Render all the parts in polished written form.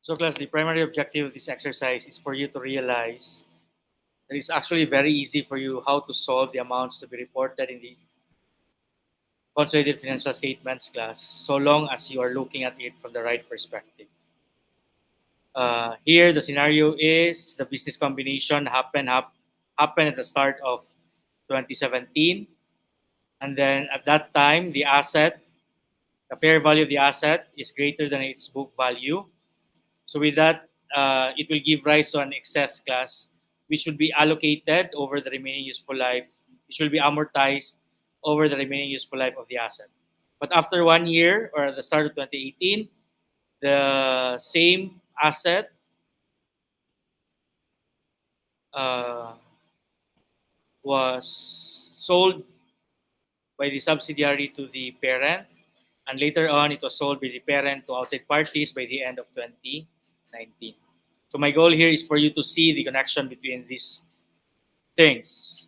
So class, the primary objective of this exercise is for you to realize that it's actually very easy for you how to solve the amounts to be reported in the consolidated financial statements class, so long as you are looking at it from the right perspective. Here, the scenario is the business combination happened at the start of 2017, and then at that time, the fair value of the asset is greater than its book value. So with that, it will give rise to an excess class, which will be allocated over the remaining useful life, which will be amortized over the remaining useful life of the asset. But after 1 year, or at the start of 2018, the same asset uh, was sold by the subsidiary to the parent, and later on it was sold by the parent to outside parties by the end of 2019. So my goal here is for you to see the connection between these things.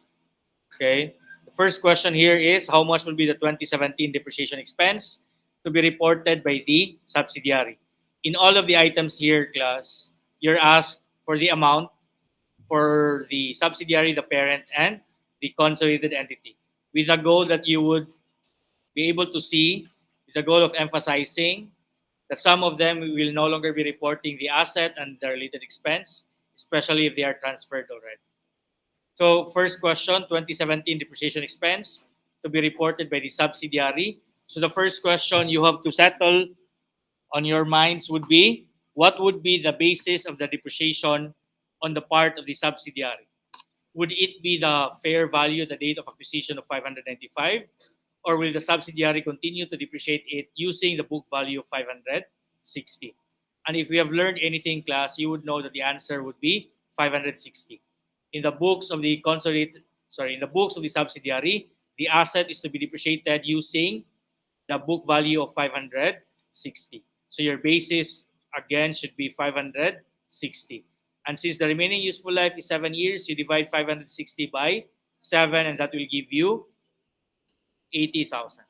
Okay. The first question here is how much will be the 2017 depreciation expense to be reported by the subsidiary? In all of the items here, class, you're asked for the amount for the subsidiary, the parent, and the consolidated entity, with the goal that you would be able to see, with the goal of emphasizing that some of them will no longer be reporting the asset and the related expense, especially if they are transferred already. So first question, 2017 depreciation expense to be reported by the subsidiary. So the first question you have to settle on your minds would be, what would be the basis of the depreciation on the part of the subsidiary? Would it be the fair value at the date of acquisition of 595, or will the subsidiary continue to depreciate it using the book value of 560? And if we have learned anything, class, you would know that the answer would be 560. In the books of the in the books of the subsidiary, the asset is to be depreciated using the book value of 560. So your basis again should be 560. And since the remaining useful life is 7 years, you divide 560 by 7, and that will give you 80,000.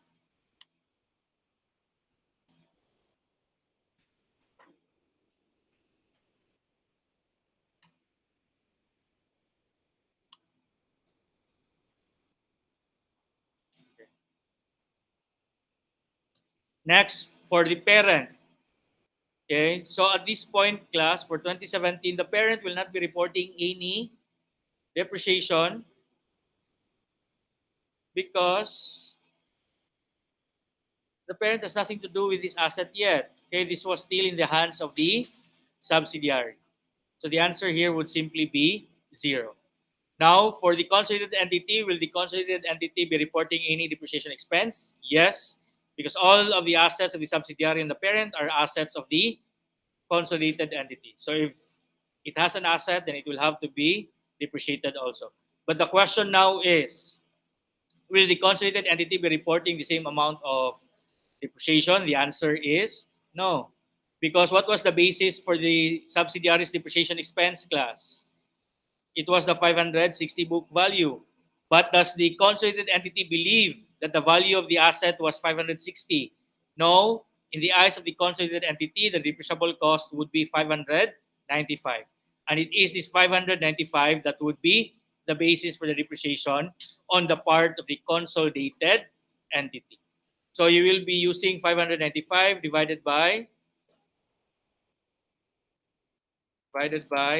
Next, for the parent. Okay, so at this point, class, for 2017, the parent will not be reporting any depreciation because the parent has nothing to do with this asset yet. Okay, this was still in the hands of the subsidiary. So the answer here would simply be 0. Now, for the consolidated entity, will the consolidated entity be reporting any depreciation expense? Yes, because all of the assets of the subsidiary and the parent are assets of the consolidated entity. So if it has an asset, then it will have to be depreciated also. But the question now is, will the consolidated entity be reporting the same amount of depreciation? The answer is no. Because what was the basis for the subsidiary's depreciation expense, class? It was the 560 book value. But does the consolidated entity believe that the value of the asset was 560? No. In the eyes of the consolidated entity, the depreciable cost would be 595. And it is this 595 that would be the basis for the depreciation on the part of the consolidated entity. So you will be using 595 divided by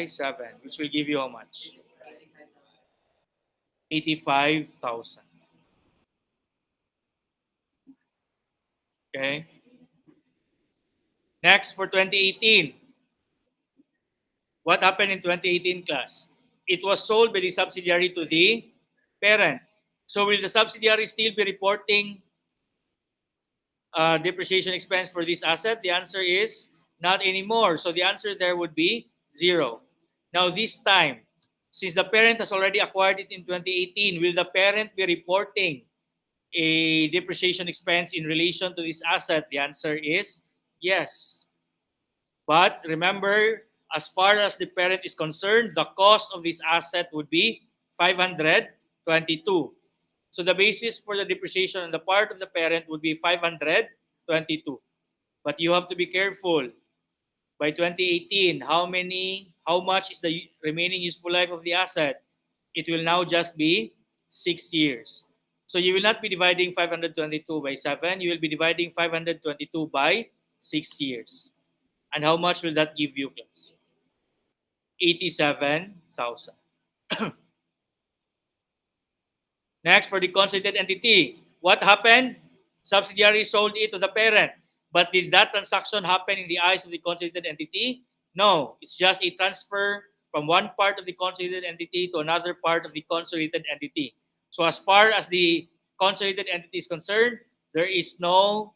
7, which will give you how much? 85,000. Okay. Next, for 2018. What happened in 2018, class? It was sold by the subsidiary to the parent. So will the subsidiary still be reporting depreciation expense for this asset? The answer is not anymore. So the answer there would be 0. Now this time, since the parent has already acquired it in 2018, will the parent be reporting a depreciation expense in relation to this asset? The answer is yes. But remember, as far as the parent is concerned, the cost of this asset would be 522. So the basis for the depreciation on the part of the parent would be 522. But you have to be careful. by 2018, how much is the remaining useful life of the asset? It will now just be 6 years. So you will not be dividing 522 by 7. You will be dividing 522 by 6 years. And how much will that give you, class? 87,000. Next, for the consolidated entity, what happened? Subsidiary sold it to the parent. But did that transaction happen in the eyes of the consolidated entity? No, it's just a transfer from one part of the consolidated entity to another part of the consolidated entity. So as far as the consolidated entity is concerned, there is no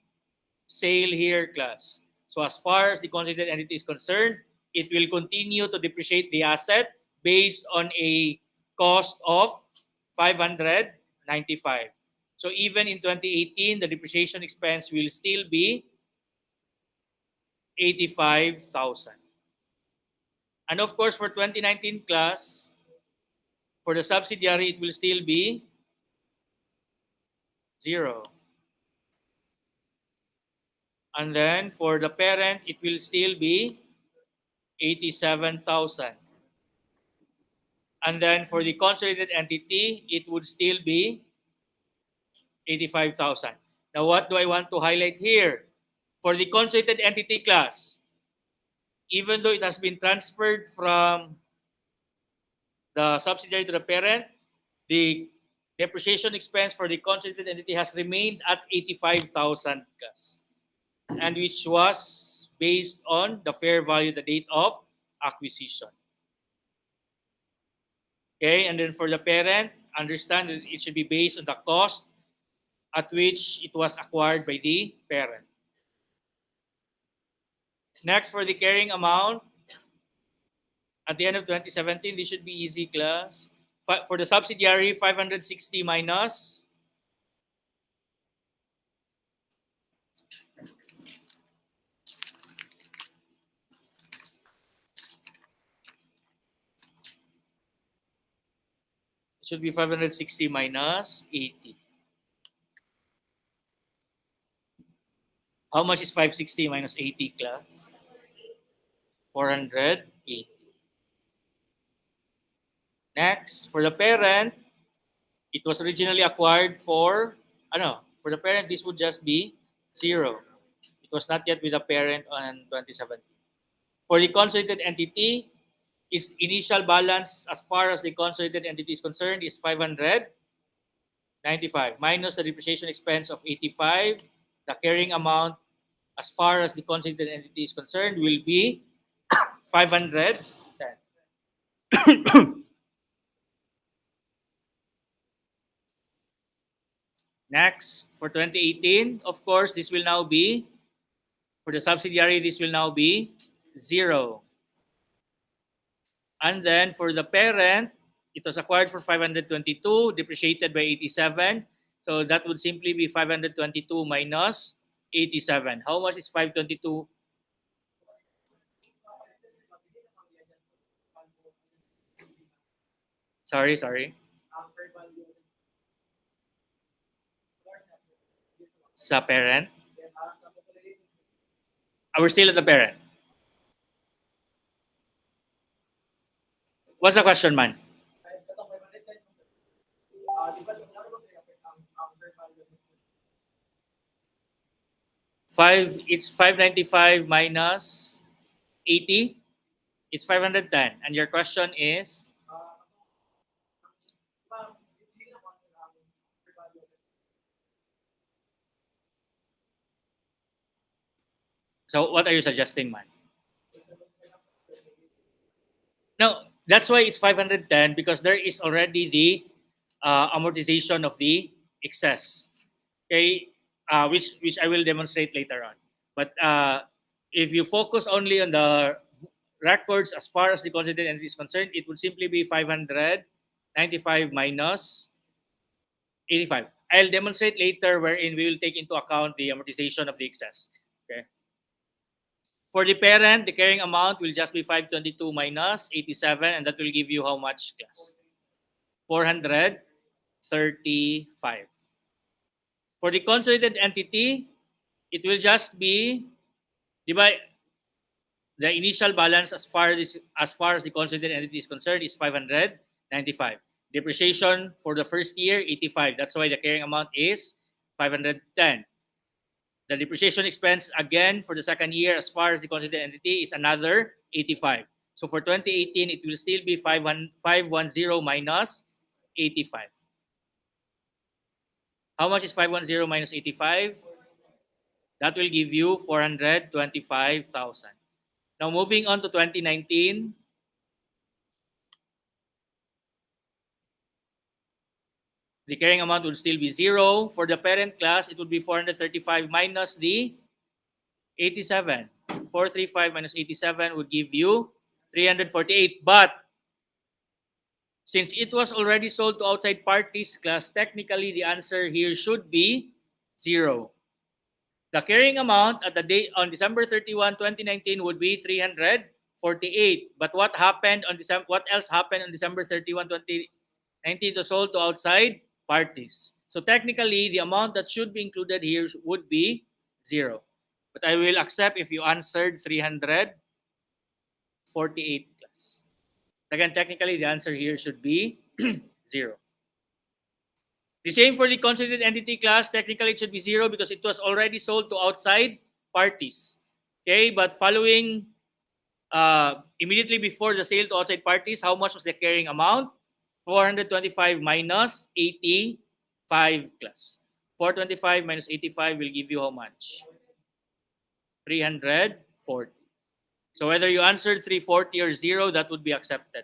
sale here, class. So as far as the consolidated entity is concerned, it will continue to depreciate the asset based on a cost of 595. So even in 2018, the depreciation expense will still be 85,000. And of course, for 2019 class, for the subsidiary, it will still be 0. And then for the parent, it will still be 87,000. And then for the consolidated entity, it would still be 85,000. Now, what do I want to highlight here? For the consolidated entity class, even though it has been transferred from the subsidiary to the parent, the depreciation expense for the consolidated entity has remained at 85,000 class, and which was based on the fair value, the date of acquisition. Okay, and then for the parent, understand that it should be based on the cost at which it was acquired by the parent. Next, for the carrying amount, at the end of 2017, this should be easy, class. For the subsidiary, 560 minus should be 560 minus 80. How much is 560 minus 80, class? 480. Next, for the parent, it was originally acquired for, for the parent, this would just be 0. It was not yet with the parent on 2017. For the consolidated entity, its initial balance as far as the consolidated entity is concerned is 595 minus the depreciation expense of 85. The carrying amount as far as the consolidated entity is concerned will be 510. Next, for 2018, of course, this will now be, for the subsidiary, this will now be 0. And then for the parent, it was acquired for 522, depreciated by 87. So that would simply be 522 minus 87. How much is 522? Sorry. Sa parent? We're still at the parent. What's the question, man? It's 595 minus 80. It's 510. And your question is? So what are you suggesting, man? No, that's why it's 510, because there is already the amortization of the excess. Okay, which I will demonstrate later on. But if you focus only on the records as far as the consolidated entity is concerned, it would simply be 595 minus 85. I'll demonstrate later wherein we will take into account the amortization of the excess. Okay. For the parent, the carrying amount will just be 522 minus 87, and that will give you how much, class? 435. For the consolidated entity, it will just be, the initial balance as far as the consolidated entity is concerned is 595. Depreciation for the first year 85. That's why the carrying amount is 510. The depreciation expense again for the second year as far as the consolidated entity is another 85. So for 2018 it will still be 510 minus 85. How much is 510 minus 85? That will give you 425,000. Now moving on to 2019. The carrying amount will still be 0. For the parent class, it would be 435 minus the 87. 435 minus 87 would give you 348. But since it was already sold to outside parties class, technically the answer here should be 0. The carrying amount at the date on December 31, 2019 would be 348. But what happened on December? What else happened on December 31, 2019? It was sold to outside parties. So technically, the amount that should be included here would be 0. But I will accept if you answered 348 plus. Again, technically, the answer here should be 0. The same for the consolidated entity class. Technically, it should be 0 because it was already sold to outside parties. Okay, but following immediately before the sale to outside parties, how much was the carrying amount? 425 minus 85 class. 425 minus 85 will give you how much? 340. So whether you answered 340 or 0, that would be accepted.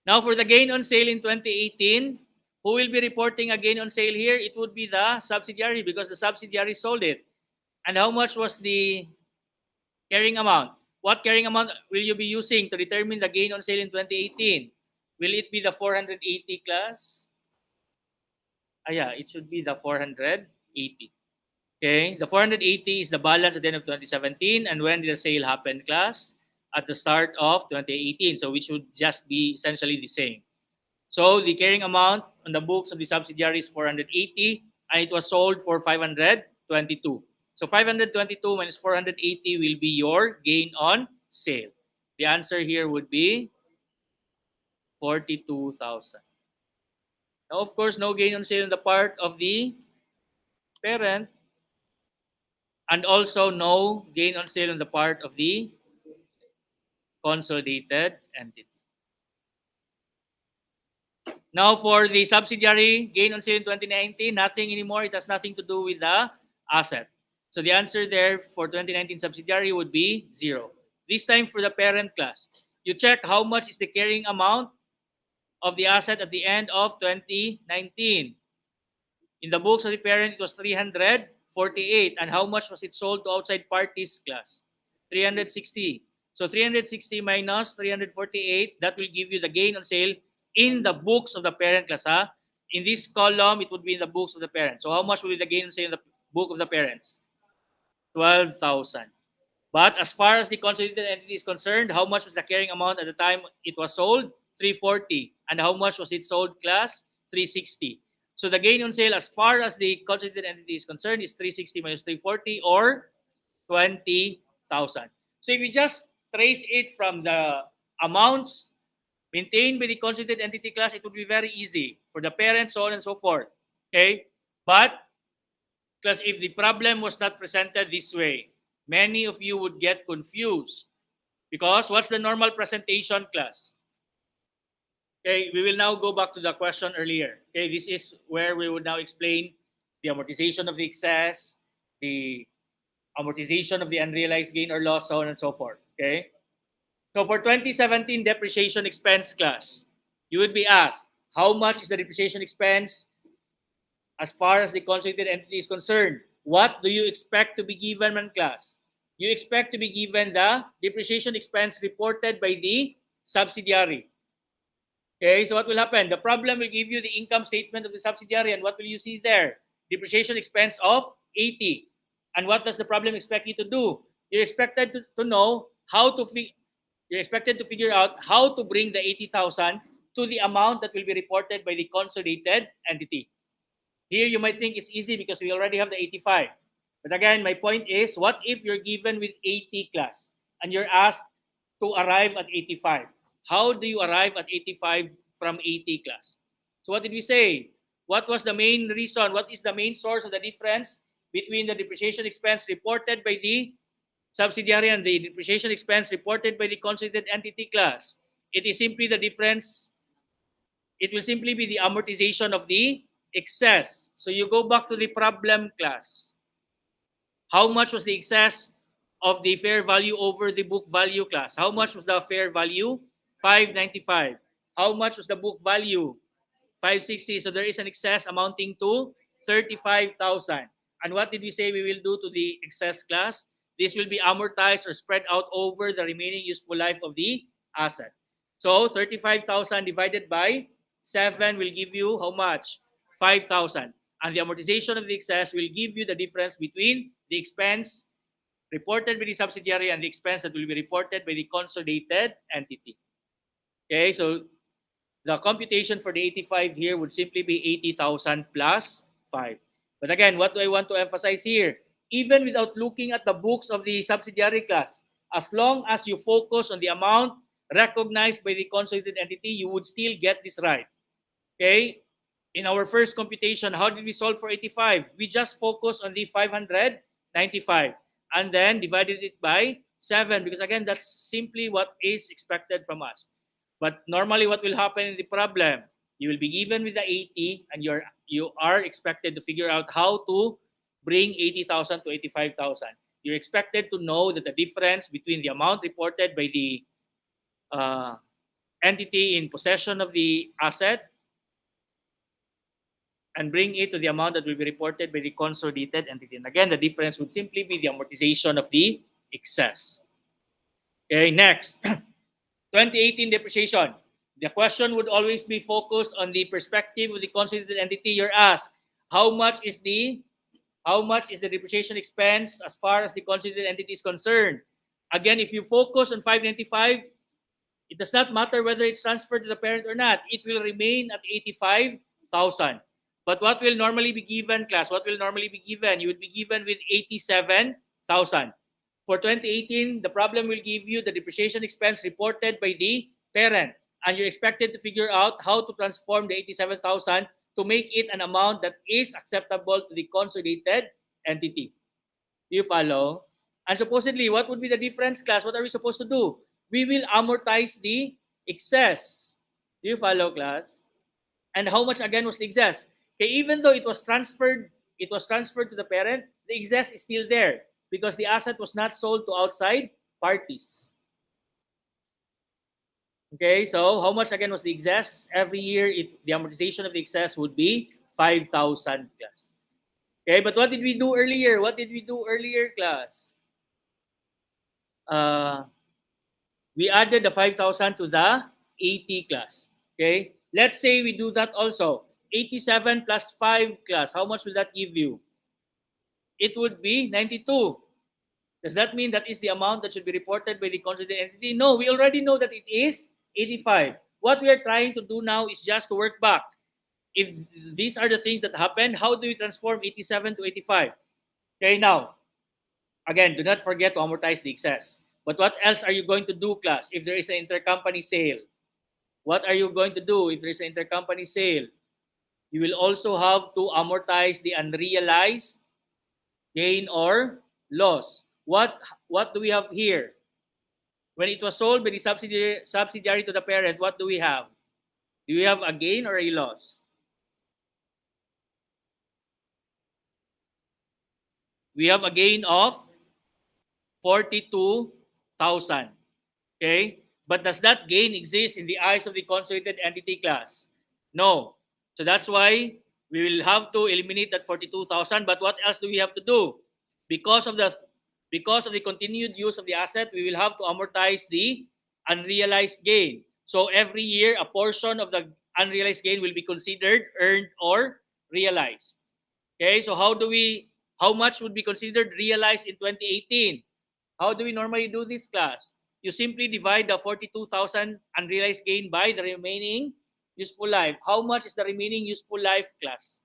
Now for the gain on sale in 2018, who will be reporting a gain on sale here? It would be the subsidiary because the subsidiary sold it. And how much was the carrying amount? What carrying amount will you be using to determine the gain on sale in 2018? Will it be the 480 class? Yeah, it should be the 480. Okay, the 480 is the balance at the end of 2017. And when did the sale happen, class? At the start of 2018. So which would just be essentially the same. So the carrying amount on the books of the subsidiary is 480 and it was sold for 522. So 522 minus 480 will be your gain on sale. The answer here would be 42,000. Now, of course, no gain on sale on the part of the parent and also no gain on sale on the part of the consolidated entity. Now, for the subsidiary gain on sale in 2019, nothing anymore. It has nothing to do with the asset. So the answer there for 2019 subsidiary would be 0. This time for the parent class, you check how much is the carrying amount of the asset at the end of 2019. In the books of the parent, it was 348. And how much was it sold to outside parties, class? 360. So 360 minus 348, that will give you the gain on sale in the books of the parent class. In this column, it would be in the books of the parent. So how much will be the gain on sale in the book of the parents? 12,000. But as far as the consolidated entity is concerned, how much was the carrying amount at the time it was sold? 340. And how much was it sold, class? 360. So the gain on sale as far as the consolidated entity is concerned is 360 minus 340 or 20,000. So if you just trace it from the amounts maintained by the consolidated entity class, it would be very easy for the parent, so on and so forth. Okay? But because if the problem was not presented this way, many of you would get confused. Because what's the normal presentation, class? Okay, we will now go back to the question earlier. Okay, this is where we would now explain the amortization of the excess, the amortization of the unrealized gain or loss, so on and so forth. Okay? So for 2017 depreciation expense, class, you would be asked, how much is the depreciation expense as far as the consolidated entity is concerned? What do you expect to be given, man, class? You expect to be given the depreciation expense reported by the subsidiary. Okay, so what will happen? The problem will give you the income statement of the subsidiary, and what will you see there? Depreciation expense of 80. And what does the problem expect you to do? You're expected to know how to you're expected to figure out how to bring the 80,000 to the amount that will be reported by the consolidated entity. Here you might think it's easy because we already have the 85. But again, my point is, what if you're given with 80 class and you're asked to arrive at 85? How do you arrive at 85 from 80 class? So what did we say? What was the main reason? What is the main source of the difference between the depreciation expense reported by the subsidiary and the depreciation expense reported by the consolidated entity class? It is simply the difference. It will simply be the amortization of the excess. So you go back to the problem class. How much was the excess of the fair value over the book value class? How much was the fair value? 595. How much was the book value? 560. So there is an excess amounting to 35,000. And what did we say we will do to the excess class? This will be amortized or spread out over the remaining useful life of the asset. So 35,000 divided by 7 will give you how much? 5,000. And the amortization of the excess will give you the difference between the expense reported by the subsidiary and the expense that will be reported by the consolidated entity. Okay, so the computation for the 85 here would simply be 80,000 plus 5. But again, what do I want to emphasize here? Even without looking at the books of the subsidiary class, as long as you focus on the amount recognized by the consolidated entity, you would still get this right. Okay? In our first computation, how did we solve for 85? We just focused on the 595 and then divided it by 7 because again, that's simply what is expected from us. But normally what will happen in the problem, you will be given with the 80 and you are expected to figure out how to bring 80,000 to 85,000. You're expected to know that the difference between the amount reported by the entity in possession of the asset and bring it to the amount that will be reported by the consolidated entity. And again, the difference would simply be the amortization of the excess. Okay, next. 2018 depreciation. The question would always be focused on the perspective of the consolidated entity. You're asked, how much is the depreciation expense as far as the consolidated entity is concerned? Again, if you focus on 595, it does not matter whether it's transferred to the parent or not. It will remain at 85,000. But what will normally be given, class? What will normally be given? You would be given with 87,000. For 2018, the problem will give you the depreciation expense reported by the parent. And you're expected to figure out how to transform the 87,000 to make it an amount that is acceptable to the consolidated entity. Do you follow? And supposedly, what would be the difference, class? What are we supposed to do? We will amortize the excess. Do you follow, class? And how much again was the excess? Okay, even though it was transferred to the parent, the excess is still there because the asset was not sold to outside parties. Okay, so how much again was the excess? Every year, the amortization of the excess would be 5,000 plus. Okay, but what did we do earlier? What did we do earlier, class? We added the 5,000 to the 80 class. Okay, let's say we do that also. 87 plus 5 class, how much will that give you? It would be 92. Does that mean that is the amount that should be reported by the consolidated entity? No, we already know that it is 85. What we are trying to do now is just to work back. If these are the things that happened, how do we transform 87 to 85? Okay, now, again, do not forget to amortize the excess. But what else are you going to do, class, if there is an intercompany sale? What are you going to do if there is an intercompany sale? You will also have to amortize the unrealized gain or loss. What do we have here? When it was sold by the subsidiary to the parent, what do we have? Do we have a gain or a loss? We have a gain of 42,000. Okay? But does that gain exist in the eyes of the consolidated entity class? No. So that's why we will have to eliminate that 42,000. But what else do we have to do? Because of the continued use of the asset, we will have to amortize the unrealized gain. So every year, a portion of the unrealized gain will be considered earned or realized. Okay, so how much would be considered realized in 2018? How do we normally do this, class? You simply divide the 42,000 unrealized gain by the remaining useful life. How much is the remaining useful life, class?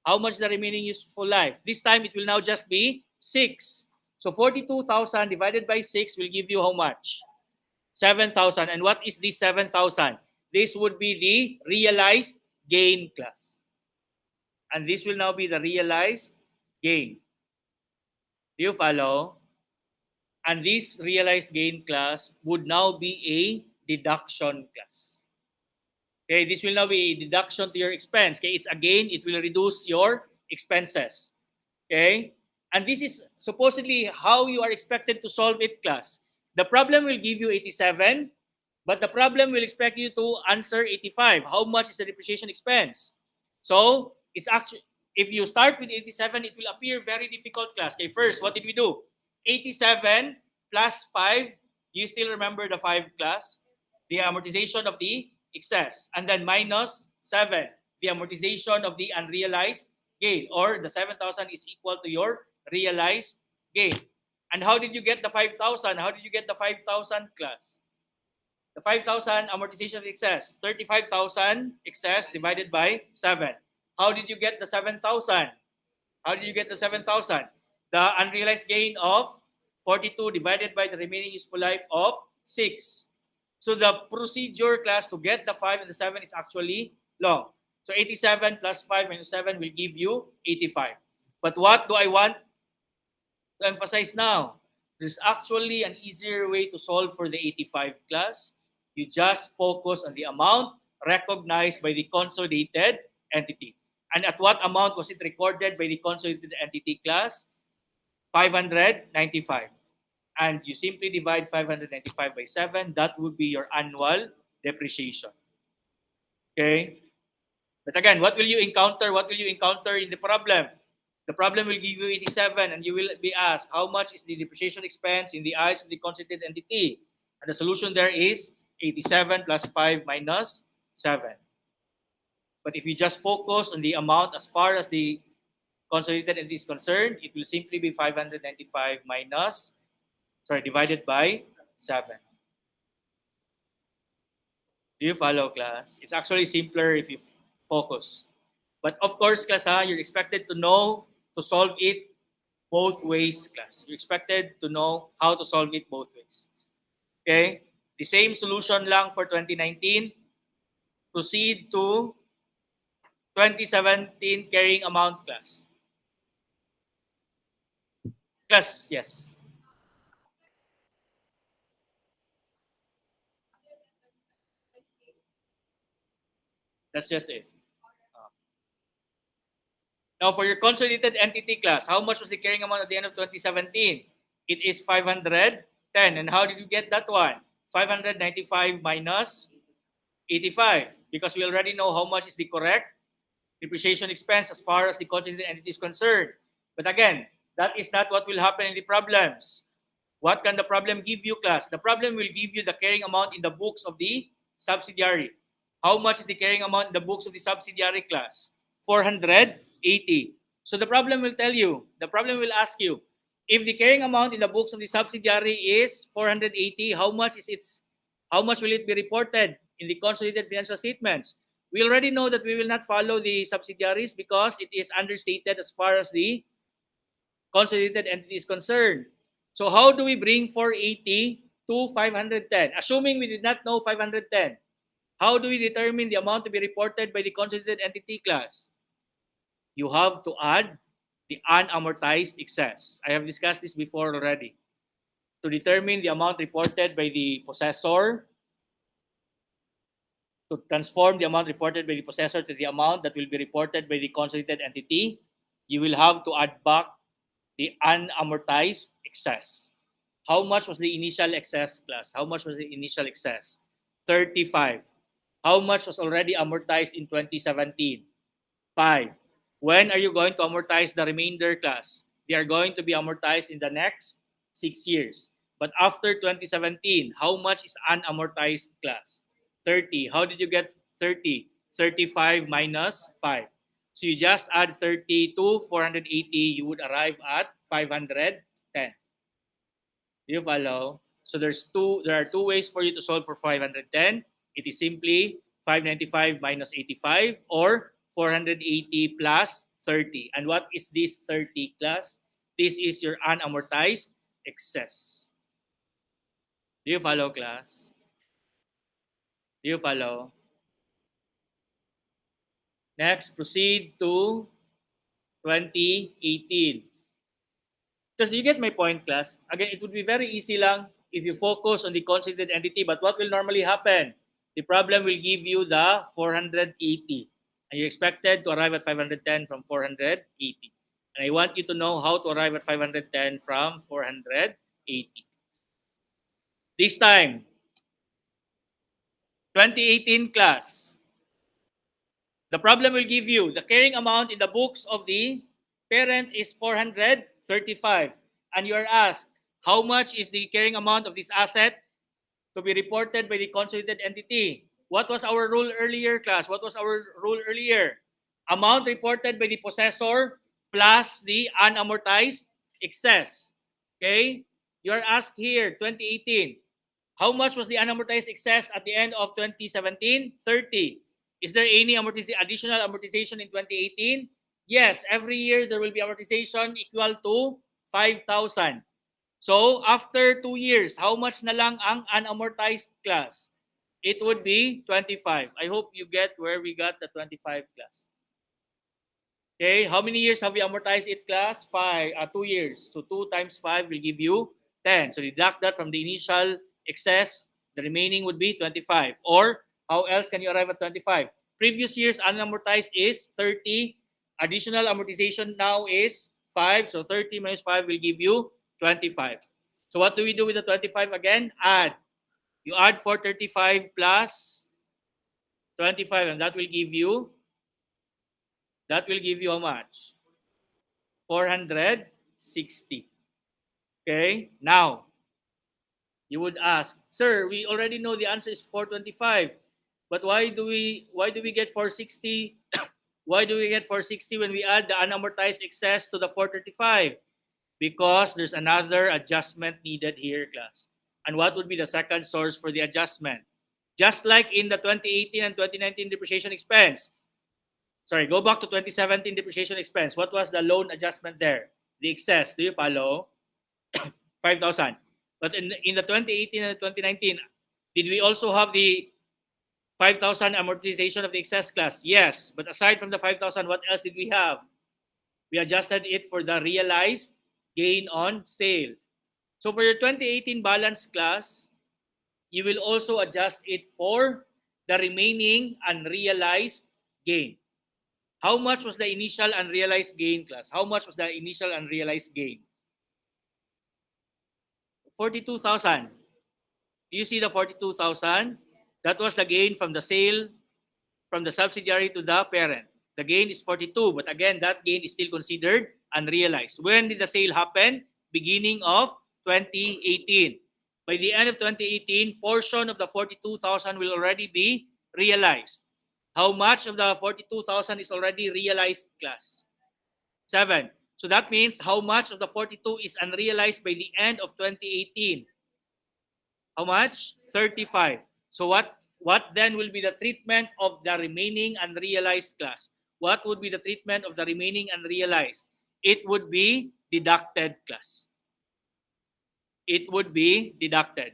How much the remaining useful life? This time it will now just be 6. So 42,000 divided by 6 will give you how much? 7,000. And what is this 7,000? This would be the realized gain class. And this will now be the realized gain. Do you follow? And this realized gain class would now be a deduction class. Okay, this will now be a deduction to your expense. Okay, it's a gain, it will reduce your expenses. Okay, and this is supposedly how you are expected to solve it, class. The problem will give you 87, but the problem will expect you to answer 85. How much is the depreciation expense? So it's actually, if you start with 87, it will appear very difficult, class. Okay, first, what did we do? 87 plus 5. Do you still remember the 5, class? The amortization of the excess. And then minus 7, the amortization of the unrealized gain, or the 7,000 is equal to your realized gain. And how did you get the 5,000? How did you get the 5,000, class? The 5,000 amortization of the excess, 35,000 excess divided by 7. How did you get the 7,000? How did you get the 7,000? The unrealized gain of 42 divided by the remaining useful life of 6. So the procedure, class, to get the 5 and the 7 is actually long. So 87 plus 5 minus 7 will give you 85. But what do I want to emphasize now? There's actually an easier way to solve for the 85, class. You just focus on the amount recognized by the consolidated entity. And at what amount was it recorded by the consolidated entity, class? 595. And you simply divide 595 by 7. That would be your annual depreciation. Okay? But again, what will you encounter? What will you encounter in the problem? The problem will give you 87, and you will be asked, how much is the depreciation expense in the eyes of the consolidated entity? And the solution there is 87 plus 5 minus 7. But if you just focus on the amount as far as the consolidated entity is concerned, it will simply be 595 divided by 7. Do you follow, class? It's actually simpler if you focus. But of course, class, you're expected to know to solve it both ways, class. You're expected to know how to solve it both ways. Okay? The same solution lang for 2019. Proceed to 2017 carrying amount, class. Class, yes. That's just it. Now, for your consolidated entity, class, how much was the carrying amount at the end of 2017? It is 510. And how did you get that one? 595 minus 85. Because we already know how much is the correct depreciation expense as far as the consolidated entity is concerned. But again, that is not what will happen in the problems. What can the problem give you, class? The problem will give you the carrying amount in the books of the subsidiary. How much is the carrying amount in the books of the subsidiary, class? 480. So the problem will tell you, the problem will ask you, if the carrying amount in the books of the subsidiary is 480, how much will it be reported in the consolidated financial statements? We already know that we will not follow the subsidiaries because it is understated as far as the consolidated entity is concerned. So how do we bring 480 to 510? Assuming we did not know 510, how do we determine the amount to be reported by the consolidated entity, class? You have to add the unamortized excess. I have discussed this before already. To determine the amount reported by the possessor, to transform the amount reported by the possessor to the amount that will be reported by the consolidated entity, you will have to add back the unamortized excess. How much was the initial excess, class? How much was the initial excess? 35. How much was already amortized in 2017? 5. When are you going to amortize the remainder, class? They are going to be amortized in the next 6 years. But after 2017, how much is unamortized, class? 30. How did you get 30? 35 minus 5. So you just add 30 to 480, you would arrive at 510. Do you follow? So there are two ways for you to solve for 510. It is simply 595 minus 85 or 480 plus 30. And what is this 30 class? This is your unamortized excess. Do you follow, class? Do you follow? Next, proceed to 2018. Because you get my point, class? Again, it would be very easy lang if you focus on the consolidated entity, but what will normally happen? The problem will give you the 480, and you expected to arrive at 510 from 480. And I want you to know how to arrive at 510 from 480. This time, 2018 class, the problem will give you the carrying amount in the books of the parent is 435. And you are asked, how much is the carrying amount of this asset to be reported by the consolidated entity? What was our rule earlier, class? What was our rule earlier? Amount reported by the possessor plus the unamortized excess. Okay? You are asked here, 2018. How much was the unamortized excess at the end of 2017? 30. Is there any additional amortization in 2018? Yes, every year there will be amortization equal to 5,000. So, after 2 years, how much na lang ang unamortized class? It would be 25. I hope you get where we got the 25 class. Okay, how many years have we amortized it, class? 2 years. So, 2 times 5 will give you 10. So, deduct that from the initial excess. The remaining would be 25. Or, how else can you arrive at 25? Previous year's unamortized is 30. Additional amortization now is 5. So, 30 minus 5 will give you 25. So what do we do with the 25 again? Add. You add 435 plus 25, and that will give you how much? 460. Okay? Now, you would ask, sir, we already know the answer is 425. But why do we get 460? Why do we get 460 when we add the unamortized excess to the 435? Because there's another adjustment needed here, class. And what would be the second source for the adjustment? Just like in the 2018 and 2019 depreciation expense. Sorry, go back to 2017 depreciation expense. What was the loan adjustment there? The excess. Do you follow? 5,000. But in the 2018 and 2019, did we also have the 5,000 amortization of the excess, class? Yes. But aside from the 5,000, what else did we have? We adjusted it for the realized gain on sale. So for your 2018 balance, class, you will also adjust it for the remaining unrealized gain. How much was the initial unrealized gain, class? How much was the initial unrealized gain? 42,000. Do you see the 42,000? That was the gain from the sale from the subsidiary to the parent. The gain is 42, but again, that gain is still considered unrealized. When did the sale happen? Beginning of 2018. By the end of 2018, portion of the 42,000 will already be realized. How much of the 42,000 is already realized, class? 7. So that means how much of the 42 is unrealized by the end of 2018? How much? 35. So what then will be the treatment of the remaining unrealized, class? What would be the treatment of the remaining unrealized? It would be deducted, class. It would be deducted.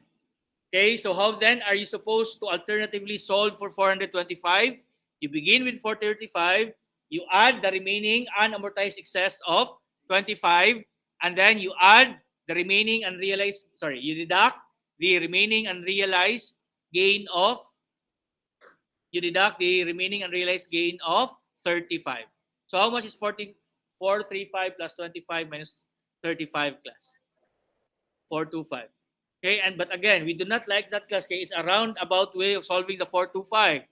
Okay, so how then are you supposed to alternatively solve for 425? You begin with 435, you add the remaining unamortized excess of 25, and then you add the remaining unrealized, you deduct the remaining unrealized gain of, 35. So how much is 435 plus 25 minus 35, class? 425. Okay, but again, we do not like that, class. Okay, it's a roundabout way of solving the 425.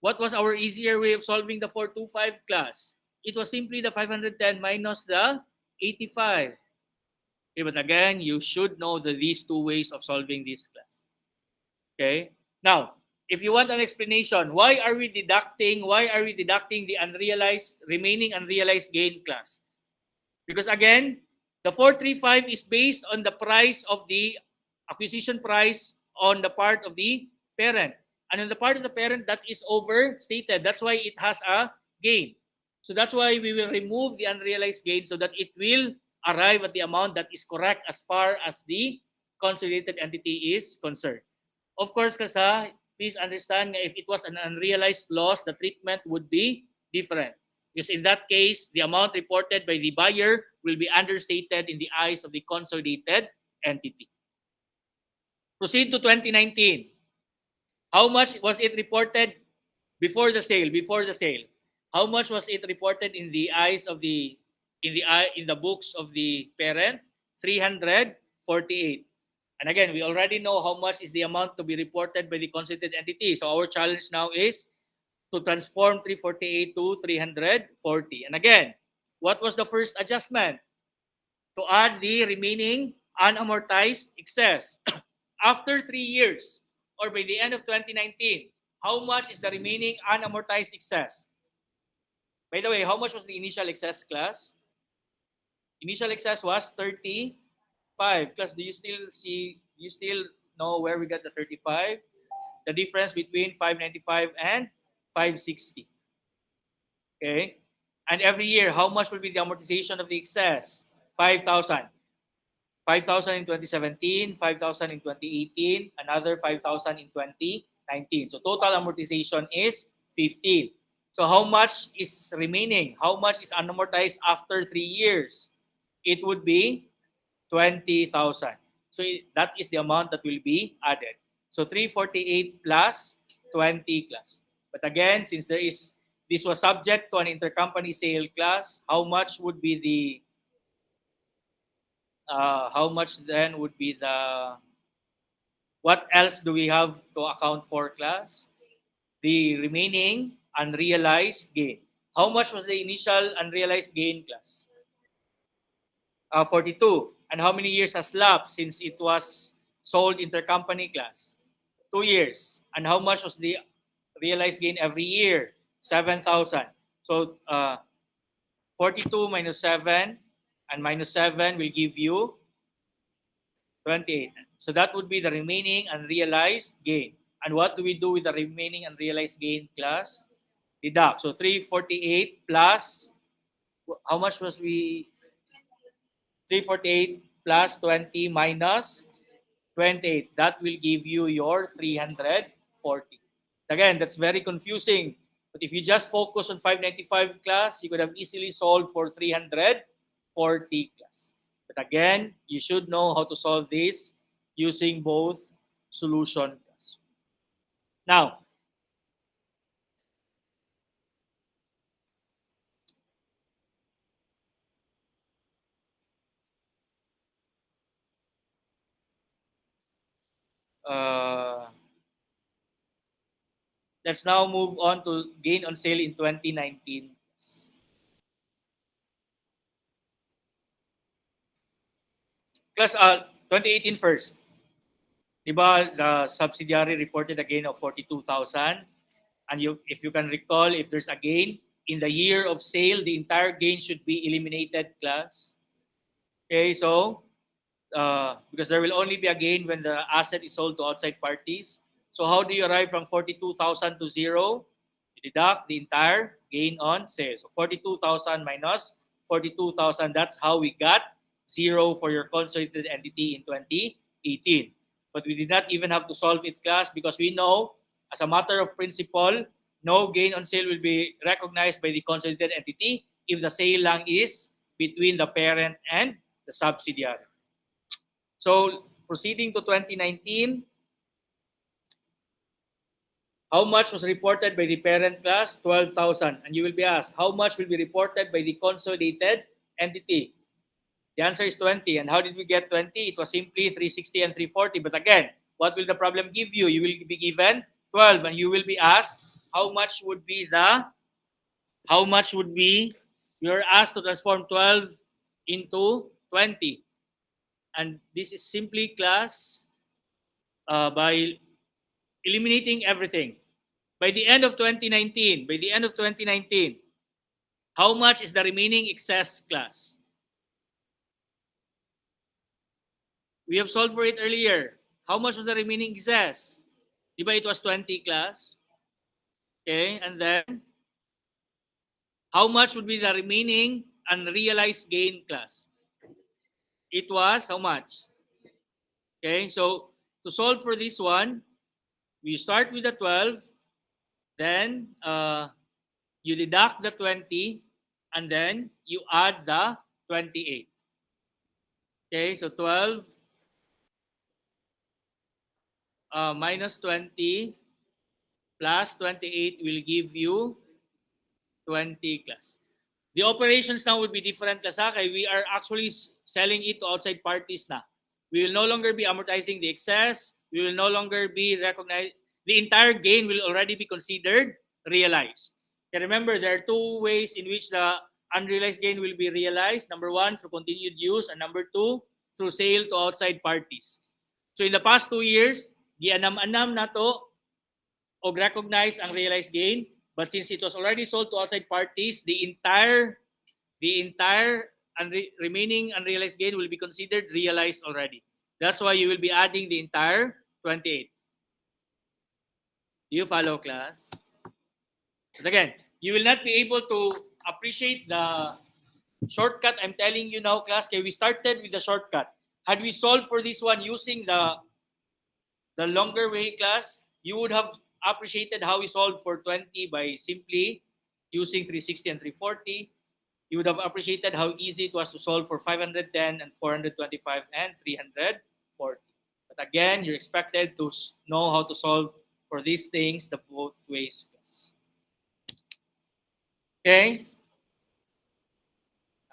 What was our easier way of solving the 425, class? It was simply the 510 minus the 85. Okay, but again, you should know these two ways of solving this, class. Okay, now, if you want an explanation, why are we deducting the remaining unrealized gain, class? Because again, the 435 is based on the price of the acquisition price on the part of the parent. And on the part of the parent, that is overstated. That's why it has a gain. So that's why we will remove the unrealized gain so that it will arrive at the amount that is correct as far as the consolidated entity is concerned. Of course, Kasa, please understand if it was an unrealized loss, the treatment would be different. Because in that case, the amount reported by the buyer will be understated in the eyes of the consolidated entity. Proceed to 2019. How much was it reported before the sale? Before the sale, how much was it reported in the eyes of the in the books of the parent? 348. And again, we already know how much is the amount to be reported by the consolidated entity. So our challenge now is to transform 348 to 340. And again, what was the first adjustment? To add the remaining unamortized excess. After 3 years or by the end of 2019, how much is the remaining unamortized excess? By the way, how much was the initial excess, class? Initial excess was 35. Class, do you still know where we got the 35? The difference between 595 and 560. Okay? And every year, how much will be the amortization of the excess? 5,000. 5,000 in 2017, 5,000 in 2018, another 5,000 in 2019. So total amortization is 15. So how much is remaining? How much is unamortized after 3 years? It would be 20,000. So that is the amount that will be added. So 348 plus 20 class. But again, since this was subject to an intercompany sale class, how much would be the how much then would be what else do we have to account for, class? The remaining unrealized gain. How much was the initial unrealized gain, class? 42. And how many years has lapsed since it was sold intercompany, class? 2 years. And how much was the realized gain every year? 7,000. So 42 minus 7 and minus 7 will give you 28. So that would be the remaining unrealized gain. And what do we do with the remaining unrealized gain, class? Deduct. So 348 plus, how much was we? 348 plus 20 minus 28. That will give you your 340. Again, that's very confusing. But if you just focus on 595 class, you could have easily solved for 340 class. But again, you should know how to solve this using both solution class. Now, let's now move on to gain on sale in 2019. Class 2018 first. Diba, the subsidiary reported a gain of 42,000. And if you can recall, if there's a gain in the year of sale, the entire gain should be eliminated, class. Okay, so because there will only be a gain when the asset is sold to outside parties. So how do you arrive from 42,000 to 0? You deduct the entire gain on sale. So 42,000 minus 42,000, that's how we got 0 for your consolidated entity in 2018. But we did not even have to solve it, class, because we know, as a matter of principle, no gain on sale will be recognized by the consolidated entity if the sale lang is between the parent and the subsidiary. So proceeding to 2019, how much was reported by the parent, class? 12,000. And you will be asked, how much will be reported by the consolidated entity? The answer is 20. And how did we get 20? It was simply 360 and 340. But again, what will the problem give you? You will be given 12. And you will be asked, how much would be you're asked to transform 12 into 20. And this is simply, class, by eliminating everything. By the end of 2019, how much is the remaining excess, class? We have solved for it earlier. How much was the remaining excess? Diba it was 20, class? Okay, and then How much would be the remaining unrealized gain, class? It was how much? Okay, so to solve for this one, we start with the 12, then you deduct the 20, and then you add the 28. Okay, so 12 minus 20 plus 28 will give you 20, class. The operations now would be different, class. Okay, we are actually selling it to outside parties na. We will no longer be amortizing the excess. We will no longer be recognized. The entire gain will already be considered realized. Okay, remember, there are two ways in which the unrealized gain will be realized. Number one, through continued use, and number two, through sale to outside parties. So in the past 2 years, gianam-anam na to o recognize ang realized gain, but since it was already sold to outside parties, the entire remaining unrealized gain will be considered realized already. That's why you will be adding the entire 28. Do you follow, class? But again, you will not be able to appreciate the shortcut I'm telling you now, class. Okay, we started with the shortcut. Had we solved for this one using the longer way, class, you would have appreciated how we solved for 20 by simply using 360 and 340. You would have appreciated how easy it was to solve for 510 and 425 and 340. But again, you're expected to know how to solve for these things the both ways. Okay?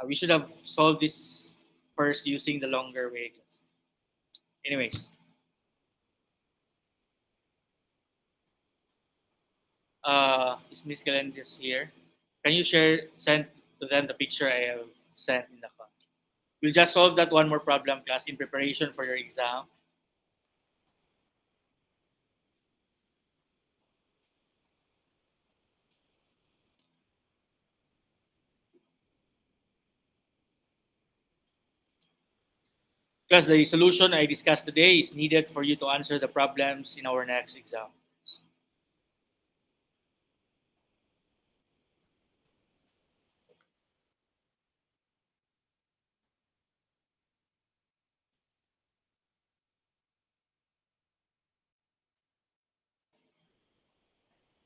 We should have solved this first using the longer way. Anyways. Is Miss Galendez here? Can you send to them the picture I have sent in the call? We'll just solve that one more problem, class, in preparation for your exam. Class, the solution I discussed today is needed for you to answer the problems in our next exam.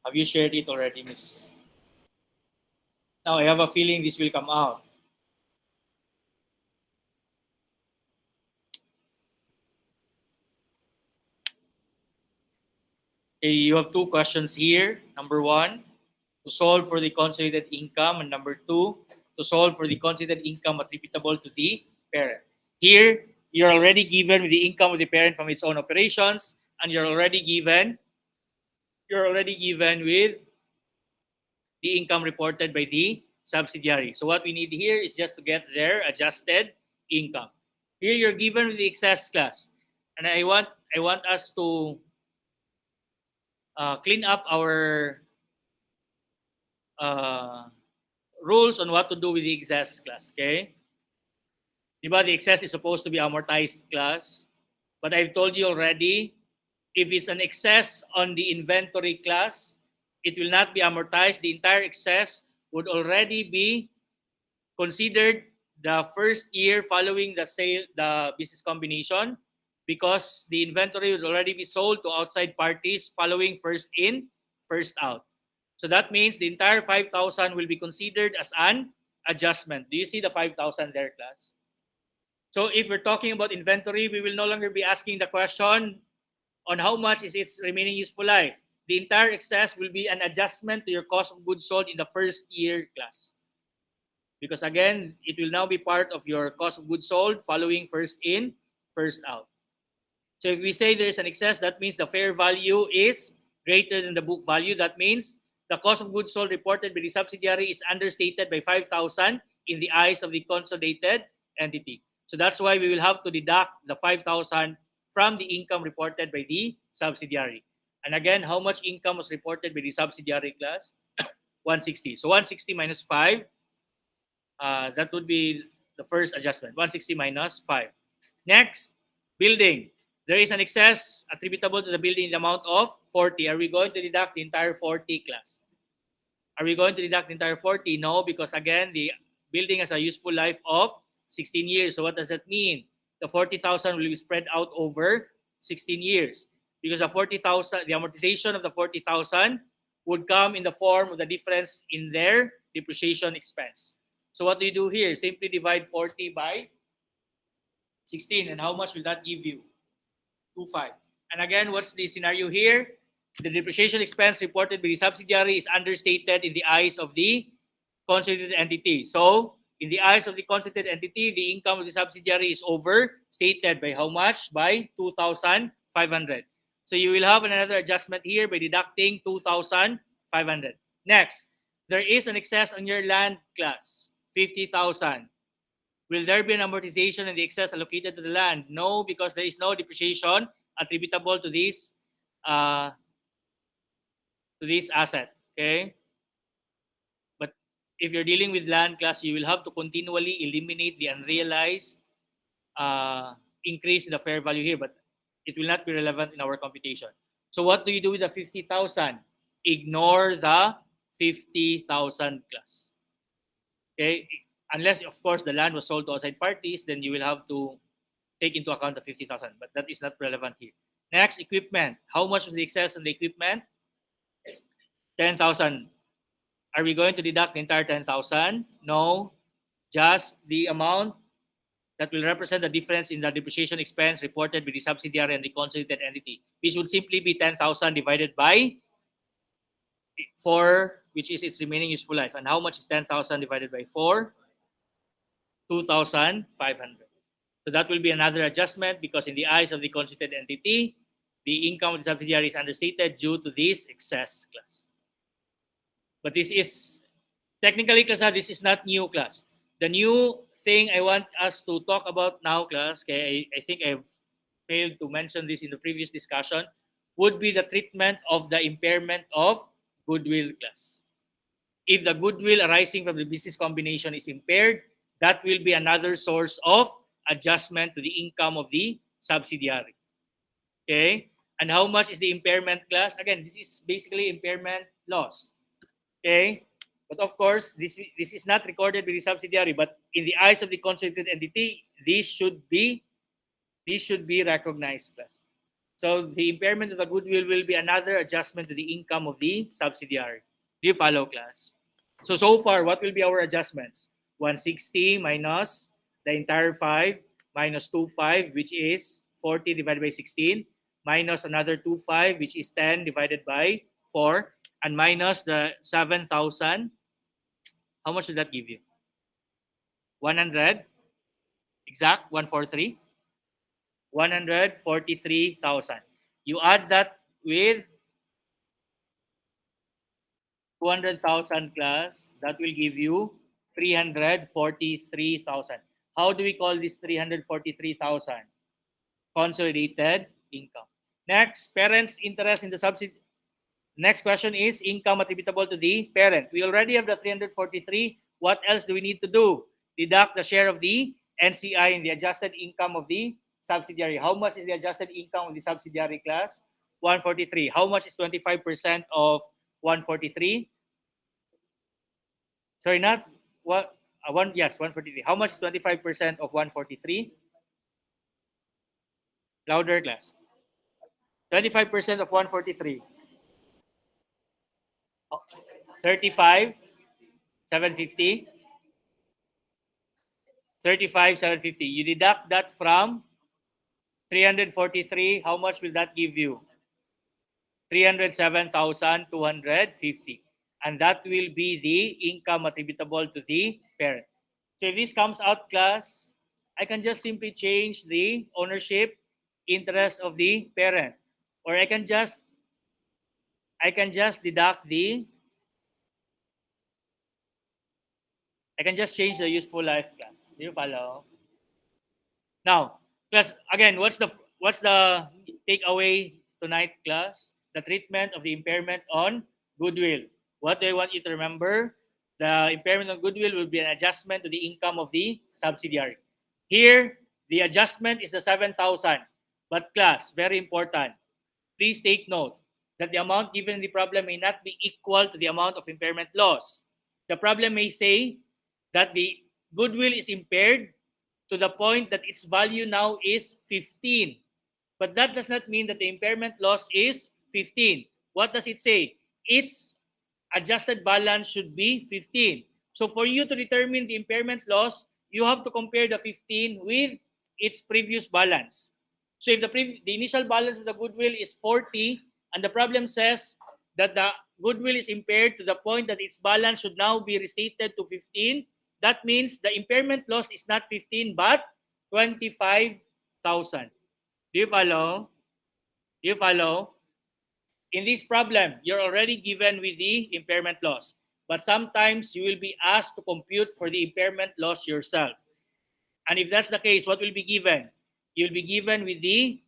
Have you shared it already, Miss? Now, I have a feeling this will come out. Okay, you have two questions here. Number one, to solve for the consolidated income, and number two, to solve for the consolidated income attributable to the parent. Here, you're already given with the income of the parent from its own operations, and you're already given with the income reported by the subsidiary. So what we need here is just to get their adjusted income. Here you're given with the excess, class, and I want us to clean up our rules on what to do with the excess, class. Okay. Diba, the excess is supposed to be amortized, class. But I've told you already, if it's an excess on the inventory, class, it will not be amortized. The entire excess would already be considered the first year following the sale, the business combination, because the inventory would already be sold to outside parties following first in, first out. So that means the entire 5,000 will be considered as an adjustment. Do you see the 5,000 there, class? So if we're talking about inventory, we will no longer be asking the question on how much is its remaining useful life. The entire excess will be an adjustment to your cost of goods sold in the first year, class. Because again, it will now be part of your cost of goods sold following first in, first out. So if we say there is an excess, that means the fair value is greater than the book value. That means the cost of goods sold reported by the subsidiary is understated by 5,000 in the eyes of the consolidated entity. So that's why we will have to deduct the 5,000 from the income reported by the subsidiary. And again, how much income was reported by the subsidiary, class? 160. So 160 minus 5, that would be the first adjustment. 160 minus 5. Next, building. There is an excess attributable to the building in the amount of 40. Are we going to deduct the entire 40, class? Are we going to deduct the entire 40? No, because again, the building has a useful life of 16 years. So what does that mean? The 40,000 will be spread out over 16 years. Because the 40,000, the amortization of the 40,000 would come in the form of the difference in their depreciation expense. So what do you do here? Simply divide 40 by 16. And how much will that give you? 25. And again, what's the scenario here? The depreciation expense reported by the subsidiary is understated in the eyes of the consolidated entity. So, in the eyes of the consolidated entity, the income of the subsidiary is overstated by how much? By 2,500. So, you will have another adjustment here by deducting 2,500. Next, there is an excess on your land class, 50,000. Will there be an amortization in the excess allocated to the land? No, because there is no depreciation attributable to this asset. Okay, but if you're dealing with land class, you will have to continually eliminate the unrealized increase in the fair value here, but it will not be relevant in our computation. So what do you do with the 50,000? Ignore the 50,000 class. Okay, unless of course the land was sold to outside parties, then you will have to take into account the 50,000, but that is not relevant here. Next, equipment. How much was the excess on the equipment? 10,000. Are we going to deduct the entire 10,000? No, just the amount that will represent the difference in the depreciation expense reported by the subsidiary and the consolidated entity. This would simply be 10,000 divided by 4, which is its remaining useful life. And how much is 10,000 divided by 4? 2,500. So that will be another adjustment because in the eyes of the consolidated entity, the income of the subsidiary is understated due to this excess class. But this is technically, class, this is not new, class. The new thing I want us to talk about now, class, okay, I think I failed to mention this in the previous discussion, would be the treatment of the impairment of goodwill, class. If the goodwill arising from the business combination is impaired, that will be another source of adjustment to the income of the subsidiary. Okay? And how much is the impairment, class? Again, this is basically impairment loss. Okay? But of course, this is not recorded with the subsidiary, but in the eyes of the consolidated entity, this should be recognized, class. So the impairment of the goodwill will be another adjustment to the income of the subsidiary. Do you follow, class? So far, what will be our adjustments? 160 minus the entire 5 minus 25, which is 40 divided by 16, minus another 25, which is 10 divided by 4, and minus the 7,000. How much would that give you? 100? Exact, 143? 143,000. You add that with 200,000 class, that will give you 343,000. How do we call this 343,000? Consolidated income. Next, parents' interest in the subsidy. Next question is income attributable to the parent. We already have the 343. What else do we need to do? Deduct the share of the NCI in the adjusted income of the subsidiary. How much is the adjusted income of the subsidiary, class? 143. How much is 25% of 143? Sorry, not what? Yes, 143. How much is 25% of 143? Louder, class. 25% of 143. 35, 750. 35, 750. You deduct that from 343. How much will that give you? 307,250. And that will be the income attributable to the parent. So if this comes out, class, I can just simply change the ownership interest of the parent. Or I can just deduct the I can just change the useful life, class. Do you follow? Now, class, again, what's the takeaway tonight, class? The treatment of the impairment on goodwill. What do I want you to remember? The impairment on goodwill will be an adjustment to the income of the subsidiary. Here, the adjustment is the 7,000. But class, very important. Please take note. that the amount given in the problem may not be equal to the amount of impairment loss. The problem may say that the goodwill is impaired to the point that its value now is 15. But that does not mean that the impairment loss is 15. What does it say? Its adjusted balance should be 15. So for you to determine the impairment loss, you have to compare the 15 with its previous balance. So if the initial balance of the goodwill is 40, and the problem says that the goodwill is impaired to the point that its balance should now be restated to 15, that means the impairment loss is not 15 but 25,000. Do you follow? Do you follow? In this problem, you're already given with the impairment loss. But sometimes you will be asked to compute for the impairment loss yourself. And if that's the case, what will be given? You'll be given with the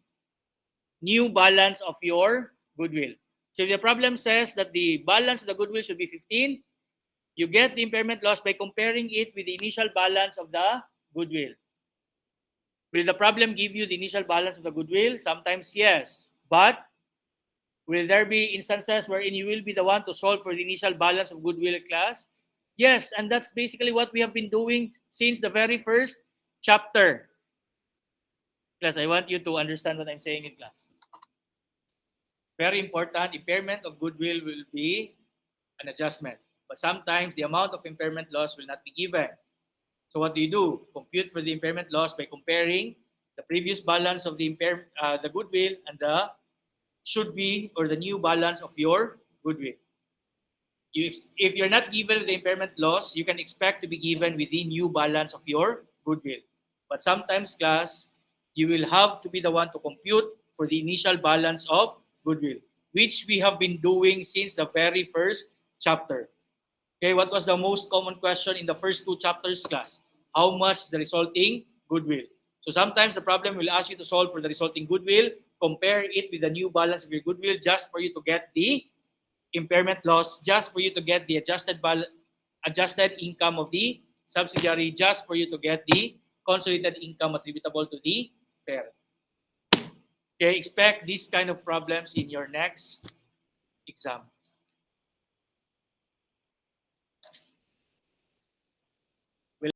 new balance of your goodwill. So if the problem says that the balance of the goodwill should be 15, you get the impairment loss by comparing it with the initial balance of the goodwill. Will the problem give you the initial balance of the goodwill? Sometimes yes. But will there be instances wherein you will be the one to solve for the initial balance of goodwill, class? Yes, and that's basically what we have been doing since the very first chapter. Class, I want you to understand what I'm saying in class. Very important, impairment of goodwill will be an adjustment. But sometimes the amount of impairment loss will not be given. So what do? Compute for the impairment loss by comparing the previous balance of the goodwill and the should be or the new balance of your goodwill. If you're not given the impairment loss, you can expect to be given with the new balance of your goodwill. But sometimes, class, you will have to be the one to compute for the initial balance of goodwill, which we have been doing since the very first chapter. Okay, what was the most common question in the first two chapters, class? How much is the resulting goodwill? So sometimes the problem will ask you to solve for the resulting goodwill, compare it with the new balance of your goodwill just for you to get the impairment loss, just for you to get the adjusted income of the subsidiary, just for you to get the consolidated income attributable to the parent. Okay, expect these kind of problems in your next exam.